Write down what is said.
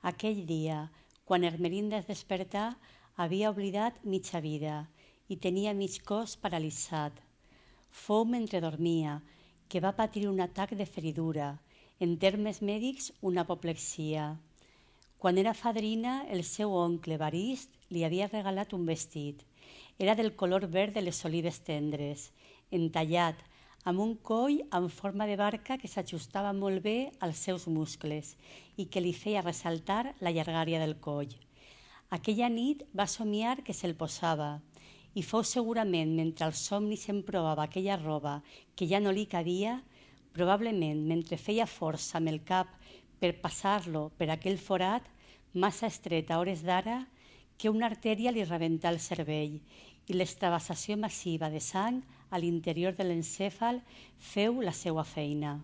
Aquell dia, quan Ermelinda es despertà, havia oblidat mitja vida i tenia mig cos paralitzat. Fou mentre dormia que va patir un atac de feridura, en termes mèdics una apoplexia. Quan era fadrina, el seu oncle Evarist li havia regalat un vestit. Era del color verd de les olives tendres, entallat, amb un coll en forma de barca que s'ajustava molt bé als seus muscles i que li feia ressaltar la llargària del coll. Aquella nit va somiar que se'l posava i fou segurament mentre el somni s'emprovava aquella roba que ja no li cabia, probablement mentre feia força amb el cap per passar-lo per aquell forat massa estret a hores d'ara que una artèria li rebentà el cervell i l'extravasació massiva de sang a l'interior de l'encèfal feu la seua feina.